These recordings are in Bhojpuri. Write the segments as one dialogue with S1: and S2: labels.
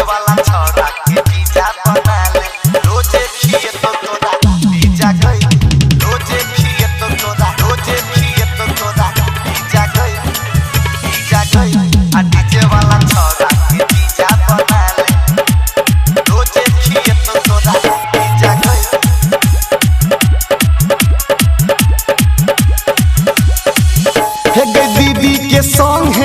S1: वाला छोरा के जीजा बना ले रोजे खिए तो तोरा जीजा गई रोजे खिए तो तोरा रोजे खिए तो तोरा जीजा गई आ डीजे वाला छोरा के जीजा बना ले रोजे खिए तो तोरा जीजा गई हे गई दीदी के सॉन्ग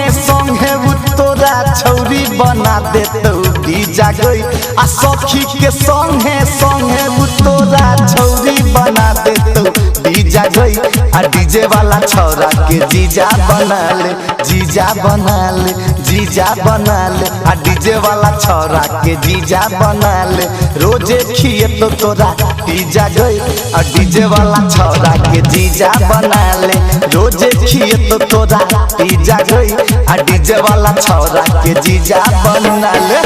S1: है वो तोरा छौरी बना देतौ जीजा गई आ सखी के सॉन्ग है वो तोरा छौरी बना देतौ जीजा गई आ डीजे वाला छोरा के जीजा बना ले जीजा बना ले जीजा बना ले आ डीजे वाला छोरा के जीजा बना ले रोजे खिए तो तोरा जीजा गई आ डीजे वाला छोरा के जीजा बना ले रोजे खिए तो तोरा जीजा गई आ डीजे वाला छोरा के जीजा बना ले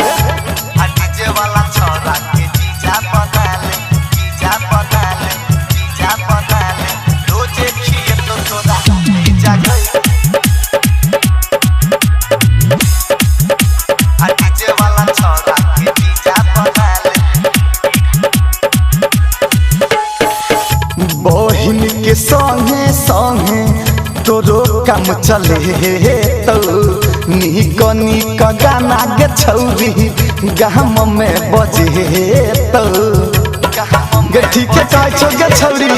S1: आ डीजे वाला छोरा के जीजा बना ले जीजा बना ले जीजा बना ले रोजे खिए तो तोरा जीजा गई आ डीजे वाला छोरा के जीजा बना ले बहिन के संगे संगे तोरो काम चले तो निक निक गाना गे छौरी गाम में बजे तो गे ठीक है छो गे छौरी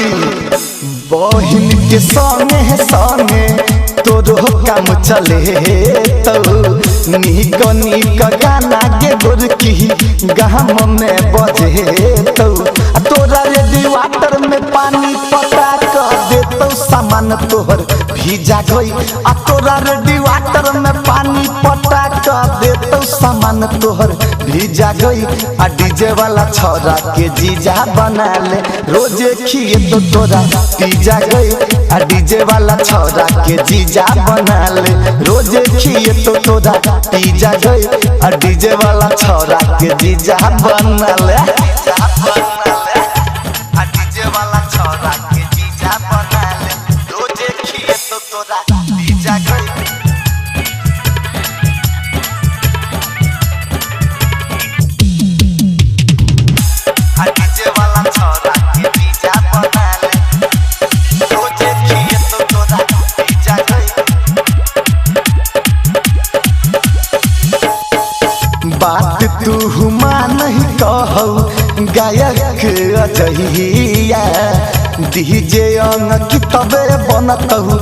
S1: बहिन के संगे संगे तोरो काम चले तो निक निक गाना गे गोरकी गाम में बजे तो तोरा रेडी वाटर में पानी पटा कर देतो सामान तोहर भीजा गई आ तोरा रेडी वाटर में पानी पटा कर देतो सामान तोहर भीजा गई आ डीजे वाला छोरा के जीजा बना ले रोजे खिए तो तोरा जीजा गई आ डीजे वाला छोरा के जीजा बना ले रोजे खिए तो तोरा जीजा गई आ डीजे वाला छोरा के जीजा बना ले आ डीजे वाला छोरा के जीजा बना ले रोजे खिए तो तोरा जीजा गई आ डीजे वाला छोरा के जीजा बना ले रोजे खिए तो तोरा जीजा गई बात तू मान नहीं कहौ गायक अजहिया डीजे अंग की तबे बनतहु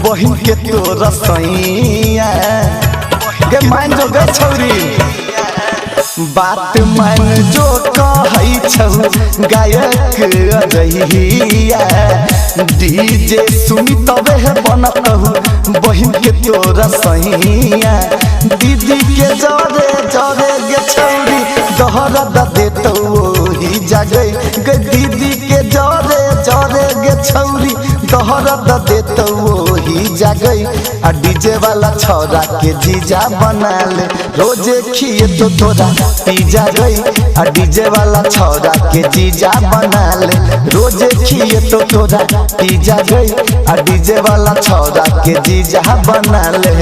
S1: बहिन के तो रसैया गे मान जो गे छौरी बात मान जो कहै छौ गायक अजहिया डीजे सुनी तबे बनतहु बहिन के तो रसैया दीदी के जरे जरे गे छौरी दहर देतौ ओही जगह गे दीदी के जरे जरे गे छौरी दहर देतौ ओही जगह आ डीजे वाला छोरा के जीजा बना ले रोजे खिए तो तोरा जीजा गई आ डीजे वाला छोरा के जीजा बना ले रोजे खिए तो तोरा जीजा गई आ डीजे वाला छोरा के जीजा बना ले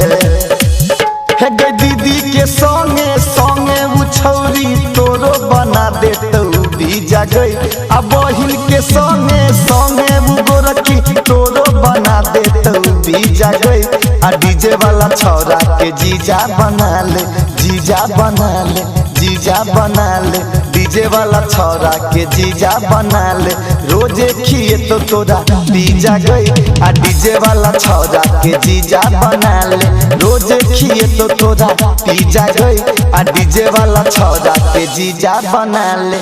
S1: हे गे दीदी के संगे संगे उ छौरी तोरो बना देतौ जीजा गई आ बहिन के संगे संगे उ गोरकी तोरो बना देतौ जीजा गई आ डीजे वाला छोरा के जीजा बना ले जीजा बना ले जीजा बना ले डीजे वाला छोरा के जीजा बना ले रोजे खिए तो तोरा जीजा गई आ डीजे वाला छोरा के जीजा बना ले रोजे खिए तो तोरा जीजा गई आ डीजे वाला छोरा के जीजा बना ले।